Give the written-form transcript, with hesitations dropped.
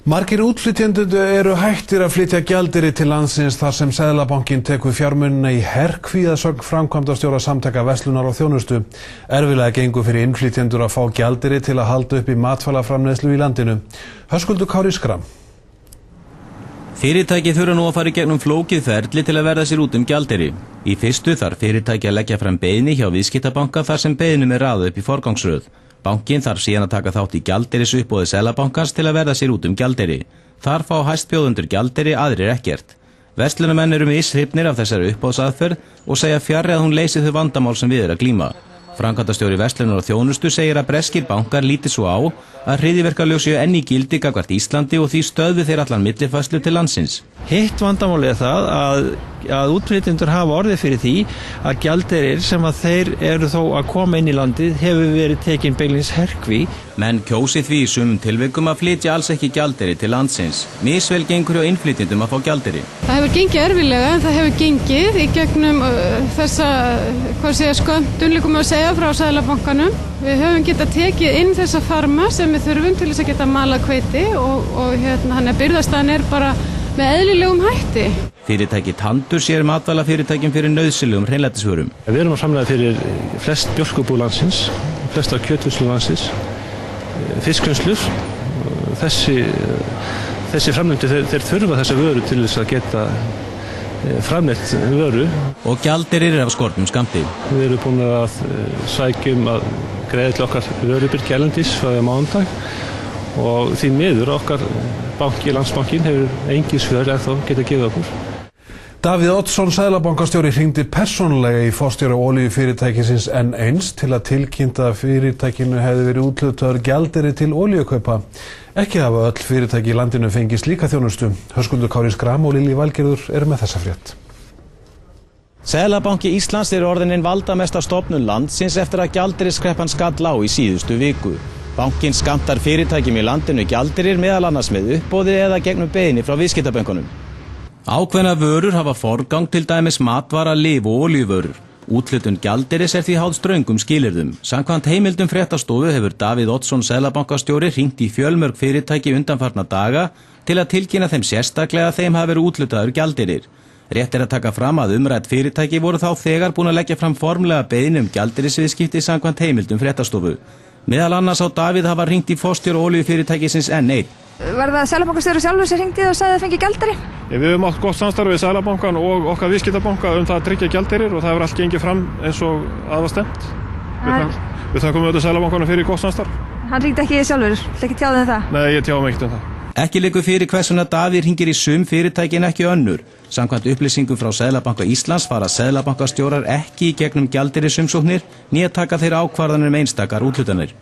Margir útflytjendur eru hættir að flytja gjaldeyri til landsins þar sem Seðlabankinn tekur fjármunina í herkví að sögn framkvæmdastjóra Samtaka verslunar og þjónustu. Erfiðlega gengur fyrir innflytjendur að fá gjaldeyri til að halda upp í matvælaframleiðslu í landinu. Höskuldur Kári Schram. Fyrirtæki þurfa nú að fara í gegnum flókið ferli til að verða sér út gjaldeyri. Í fyrstu þarf fyrirtæki að leggja fram beiðni hjá viðskiptabanka þar sem beiðnum raðað upp í forgangsröð. Bankinn þarf síðan að taka þátt í gjaldeyrisuppboði Seðlabankans til að verða sér út gjaldeyri. Þar fá hæstbjóðendur gjaldeyri, aðrir ekkert. Verslunarmenn eru mishrifnir af þessari uppboðsaðferð og segja fjarri að hún leysi þau vandamál sem við að glíma. Framkvæmdastjóri verslunar og þjónustu segir að breskir bankar líti svo á að hryðjuverkalög séu enn í gildi gagnvart Íslandi og því stöðvi þeir allan millifærslu til landsins. Hitt vandamálið það að útflytjendur hafa orðið fyrir því að gjaldeyrir sem að þeir eru þó að koma inn í landið hefur verið tekin beinlínis herkví. Menn kjósi því í sumum tilvikum að flytja alls ekki gjaldeyri til landsins. Misvel gengur hjá innflytjendum að fá gjaldeyri. Það hefur gengið erfiðlega en það hefur gengið í gegnum þessa, skömmtun líkum að segja frá Seðlabankanum. Við höfum getað tekið inn þessa farma sem við þurfum til þess að geta malað hveiti og þannig að birgðastaðan er bara með eðlilegum hætti. Fyrirtæki Tandur sér matvælafyrirtækjum fyrir nauðsynlegum hreinlætisvörum. Við erum að framleiða fyrir flest mjólkurbú landsins, flesta kjötvinnslu landsins, fiskvinnslur. Þessi framleiðendur þeir þurfa þessa vöru til þess að geta framleitt vöru. Og gjaldeyrir af skornum skammti. Við erum búin að sækjum að greiða til okkar vörubirgja erlendis frá mánudag og því miður okkar banki, Landsbankinn, hefur engin svör ennþá geta gefið okkur. Davíð Oddsson seðlabankastjóri hringdi persónulega í forstjóra olíufyrirtækisins N1 til að tilkynna að fyrirtækinu hefði verið úthlutaður gjaldeyri til olíukaupa. Ekki hafa öll fyrirtæki í landinu fengið slíka þjónustu. Höskuldur Kári Schram og Lillý Valgerður eru með þessa frétt. Seðlabanki Íslands er orðin valdamesta stofnun landsins eftir að gjaldeyriskreppan skall á í síðustu viku. Bankinn skammtar fyrirtækjum í landinu gjaldeyrir meðal annars með uppboði eða gegnum beiðni frá viðskiptabönkunum. Ákveðna vörur hafa forgang, til dæmis matvara, lyf og olíuvörur. Úthlutun gjaldeyris er því háð ströngum skilyrðum. Samkvæmt heimildum fréttastofu hefur Davíð Oddsson seðlabankastjóri hringt í fjölmörg fyrirtæki undanfarna daga til að tilkynna þeim sérstaklega að þeim hafi verið úthlutaður gjaldeyrir. Rétt er að taka fram að umrædd fyrirtæki voru þá þegar búin að leggja fram formlega beiðni gjaldeyrisviðskipti samkvæmt heimildum fréttastofu. Meðal annars á Davíð hafa hringt í forstjóra olíufyrirtækisins N1. Var það seðlabankastjóri sjálfur sem hringdi og sagði að fengi gjaldeyri? Við höfum átt gott samstarf við Seðlabankann og okkar viðskiptabanka það að tryggja gjaldeyrir og það hefur allt gengið fram eins og að var stefnt. Við þakkum auðvitað Seðlabankanum fyrir gott samstarf. Hann hringdi ekki sjálfur, ekki tjáði það? Nei, ég tjáði mig ekkert það. Ekki liggur fyrir hversuna Davíð hringir í sum fyrirtækin ekki önnur. Samkvæmt upplýsingum frá Seðlabanka Íslands fara seðlabankastjórar ekki í gegnum gjaldeyrisumsóknir né taka þeir ákvarðanir einstakar úthlutanir.